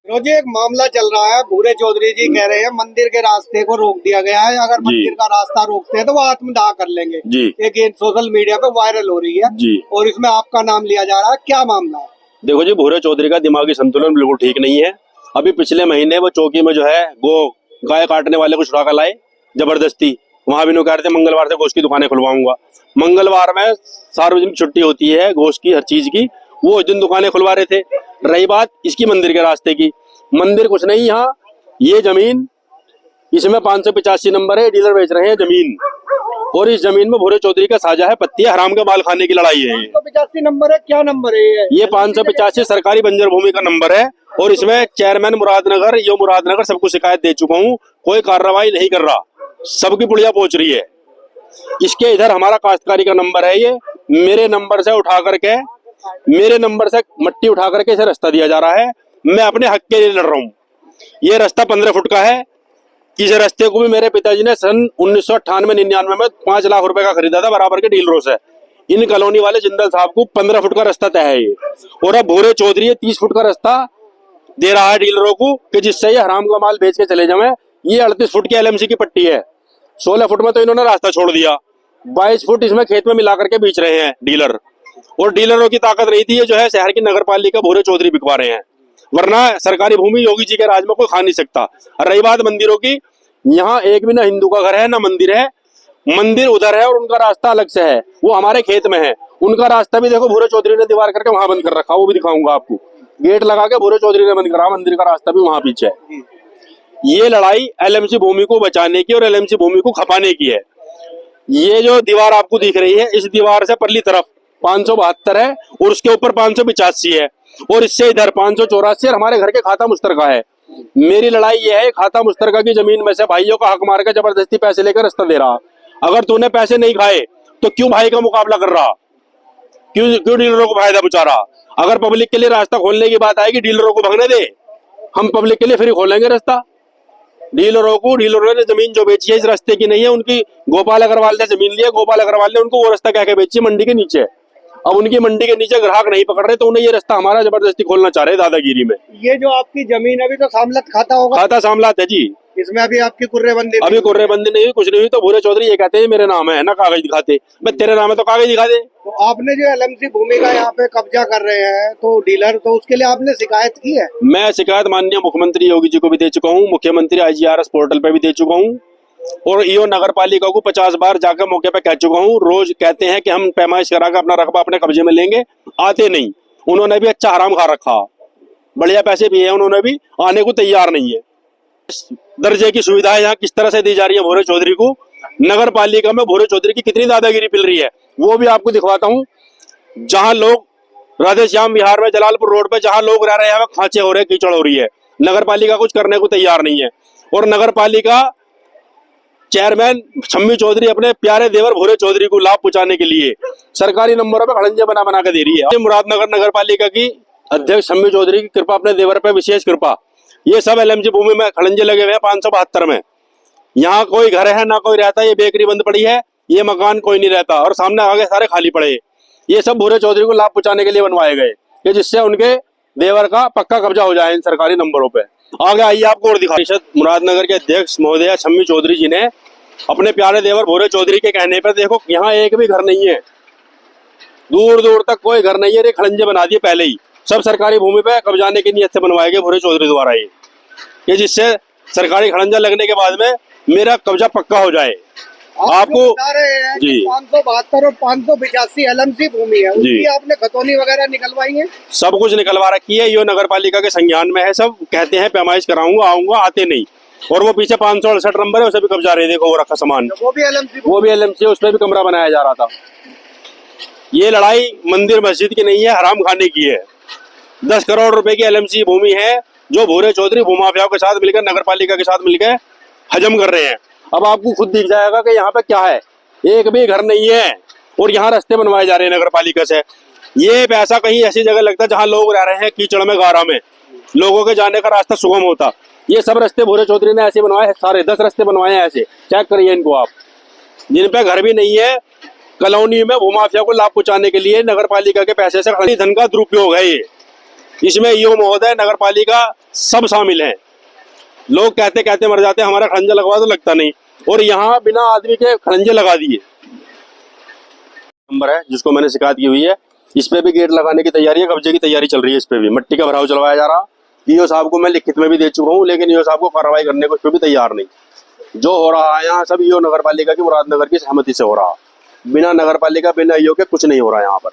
रोज एक मामला चल रहा है, भूरे चौधरी जी कह रहे हैं मंदिर के रास्ते को रोक दिया गया है। अगर मंदिर का रास्ता रोकते हैं तो वो आत्मदाह कर लेंगे जी। एक सोशल मीडिया पे वायरल हो रही है जी। और इसमें आपका नाम लिया जा रहा है, क्या मामला है? देखो जी, भूरे चौधरी का दिमागी संतुलन बिल्कुल ठीक नहीं है। अभी पिछले महीने वो चौकी में जो है गाय काटने वाले को छुड़ा कर लाए जबरदस्ती। वहां भी कह रहे थे मंगलवार से गोश्त की दुकानें खुलवाऊंगा। मंगलवार में सार्वजनिक छुट्टी होती है गोश्त की, हर चीज की, वो उस दिन दुकानें खुलवा रहे थे। रही बात इसकी मंदिर के रास्ते की, मंदिर कुछ नहीं, यहाँ ये जमीन, इसमें 585 नंबर है, डीलर बेच रहे हैं जमीन, और इस जमीन में भूरे चौधरी का साझा है, पत्ती है, हराम का माल खाने की लड़ाई है। 585 नंबर है, क्या नंबर है ये 585 सरकारी बंजर भूमि का नंबर है, और इसमें चेयरमैन मुरादनगर, यो मुरादनगर सबको शिकायत दे चुका हूँ, कोई कार्रवाई नहीं कर रहा, सबकी पुड़िया पहुंच रही है। इसके इधर हमारा काश्तकारी का नंबर है, ये मेरे नंबर से उठा करके, मेरे नंबर से मट्टी उठा करके इसे रास्ता दिया जा रहा है। मैं अपने हक के लिए लड़ रहा हूँ। ये रास्ता 15 फुट का है। इस रास्ते को भी मेरे पिताजी ने सन 1998-99 में 5 लाख रुपए का खरीदा था बराबर के डीलरों से। इन कॉलोनी वाले जिंदल साहब को 15 फुट का रास्ता तय है ये, और अब भूरे चौधरी 30 फुट का रास्ता दे रहा है डीलरों को कि जिससे ये हराम का माल बेच के चले जाए। ये 38 फुट की LMC की पट्टी है, 16 फुट में तो इन्होंने रास्ता छोड़ दिया, 22 फुट इसमें खेत में मिला करके बेच रहे हैं डीलर, और डीलरों की ताकत नहीं थी, ये जो है शहर की नगर पालिका भूरे चौधरी बिकवा रहे हैं, वरना सरकारी भूमि योगी जी के राज में कोई खा नहीं सकता। रही बात मंदिरों की, यहाँ एक भी ना हिंदू का घर है ना मंदिर है, मंदिर उधर है और उनका रास्ता अलग से है, वो हमारे खेत में है। उनका रास्ता भी देखो भूरे चौधरी ने दीवार करके वहां बंद कर रखा, वो भी दिखाऊंगा आपको, गेट लगा के भूरे चौधरी ने बंद करा, मंदिर का रास्ता भी वहां पीछे है। ये लड़ाई LMC भूमि को बचाने की और LMC भूमि को खपाने की है। ये जो दीवार आपको दिख रही है, इस दीवार से परली तरफ 572 है और उसके ऊपर 585 है, और इससे इधर 584 और हमारे घर के खाता मुश्तरका है। मेरी लड़ाई ये है, खाता मुश्तरका की जमीन में से भाइयों का हक मार कर जबरदस्ती पैसे लेकर रास्ता दे रहा। अगर तूने पैसे नहीं खाए तो क्यों भाई का मुकाबला कर रहा, क्यों डीलरों को फायदा पहुंचा रहा? अगर पब्लिक के लिए रास्ता खोलने की बात आएगी, डीलरों को भगने दे, हम पब्लिक के लिए फ्री खोलेंगे रास्ता। डीलरों ने जमीन जो बेची है इस रास्ते की नहीं है, उनकी गोपाल अग्रवाल ने जमीन लिया, गोपाल अग्रवाल ने उनको वो रास्ता कह के बेची मंडी के नीचे। अब उनकी मंडी के नीचे ग्राहक नहीं पकड़ रहे तो उन्हें ये रास्ता हमारा जबरदस्ती खोलना चाह रहे दादागिरी में। ये जो आपकी जमीन अभी तो सामलत खाता होगा? खाता सामलात है जी, इसमें अभी आपकी कुर्रेबंदी अभी कुर्रेबंदी नहीं हुई, कुछ नहीं हुई। तो भूरे चौधरी ये कहते हैं मेरे नाम है ना, कागज दिखाते, भाई तेरे नाम है तो कागज दिखा दे। तो आपने जो LMC भूमि का यहाँ पे कब्जा कर रहे हैं तो डीलर, तो उसके लिए आपने शिकायत की है? मैं शिकायत माननीय मुख्यमंत्री योगी जी को भी दे चुका हूँ, मुख्यमंत्री IGRS पोर्टल पे भी दे चुका हूँ, और ईओ नगर पालिका को 50 बार जाकर मौके पे कह चुका हूँ। रोज कहते हैं कि हम पैमाइश करा कर अपना रकबा अपने कब्जे में लेंगे, आते नहीं। उन्होंने भी अच्छा हराम खा रखा, बढ़िया पैसे भी है, उन्होंने भी आने को तैयार नहीं है। दर्जे की सुविधाएं यहाँ किस तरह से दी जा रही है भूरे चौधरी को, नगर पालिका में भूरे चौधरी की कितनी दादागिरी पिल रही है वो भी आपको दिखवाता हूँ। जहाँ लोग राधे श्याम विहार में जलालपुर रोड पे जहाँ लोग रह रहे हैं खांचे हो रहे, कीचड़ हो रही है, नगर पालिका कुछ करने को तैयार नहीं है। और नगर पालिका चेयरमैन शम्मी चौधरी अपने प्यारे देवर भूरे चौधरी को लाभ पहुंचाने के लिए सरकारी नंबरों पर खड़ंजे बना के दे रही है। मुरादनगर नगर पालिका की अध्यक्ष शम्मी चौधरी की कृपा, अपने देवर पे विशेष कृपा, ये सब LMC भूमि में खड़ंजे लगे हुए हैं 572 में। यहाँ कोई घर है ना कोई रहता, ये बेकरी बंद पड़ी है, ये मकान कोई नहीं रहता, और सामने आगे सारे खाली पड़े। ये सब भूरे चौधरी को लाभ पहुंचाने के लिए बनवाए गए कि जिससे उनके देवर का पक्का कब्जा हो जाए इन सरकारी नंबरों पे। आगे आइए आपको और दिखा। परिषद मुरादनगर के अध्यक्ष महोदया शम्मी चौधरी जी ने अपने प्यारे देवर भूरे चौधरी के कहने पर, देखो यहाँ एक भी घर नहीं है, दूर दूर तक कोई घर नहीं है, ये खड़ंजे बना दिए पहले ही, सब सरकारी भूमि पे कब्जाने की नीयत से बनवाए गए भूरे चौधरी द्वारा ये जिससे सरकारी खड़ंजा लगने के बाद में मेरा कब्जा पक्का हो जाए। आपको बता रहे हैं जी 572 और 585 LMC भूमि है, उसकी आपने खतौनी वगैरह निकलवाई है? सब कुछ निकलवा रखी है, ये नगर पालिका के संज्ञान में है। सब कहते हैं पैमाइश कराऊंगा, आऊंगा, आते नहीं। और वो पीछे 568 नंबर है, उसे भी कब्जा रहे, देखो वो रखा सामान, वो भी LMC उस पर भी कमरा बनाया जा रहा था। ये लड़ाई मंदिर मस्जिद की नहीं है, हराम खाने की है। 10 करोड़ रुपए की LMC भूमि है जो भूरे चौधरी भूमाफियाओं के साथ मिलकर नगर पालिका के साथ मिलकर हजम कर रहे हैं। अब आपको खुद दिख जाएगा कि यहाँ पे क्या है, एक भी घर नहीं है, और यहाँ रास्ते बनवाए जा रहे हैं नगर पालिका से। ये पैसा कहीं ऐसी जगह लगता है जहाँ लोग रह रहे हैं कीचड़ में, गारा में, लोगों के जाने का रास्ता सुगम होता। ये सब रास्ते भूरे चौधरी ने ऐसे बनवाए, सारे 10 रास्ते बनवाए हैं ऐसे, चेक करिए इनको आप, जिन पे घर भी नहीं है। कॉलोनी में भूमाफिया को लाभ पहुंचाने के लिए नगर पालिका के पैसे से धन का दुरुपयोग है ये। इसमें ईओ महोदय, नगर पालिका सब शामिल हैं। लोग कहते कहते मर जाते हैं, हमारा खड़ंजा लगवा तो लगता नहीं, और यहाँ बिना आदमी के खड़ंजे लगा दिए। नंबर है जिसको मैंने शिकायत की हुई है, इस पे भी गेट लगाने की तैयारी है, कब्जे की तैयारी चल रही है। इस पे भी मिट्टी का भराव चलवाया जा रहा। ईओ साहब को मैं लिखित में भी दे चुका हूँ, लेकिन ईओ साहब को कार्रवाई करने को इस पे भी तैयार नहीं। जो हो रहा है यहाँ सब ईओ नगर पालिका की, मुरादनगर की सहमति से हो रहा। बिना नगर पालिका, बिना ईओ के कुछ नहीं हो रहा यहाँ पर।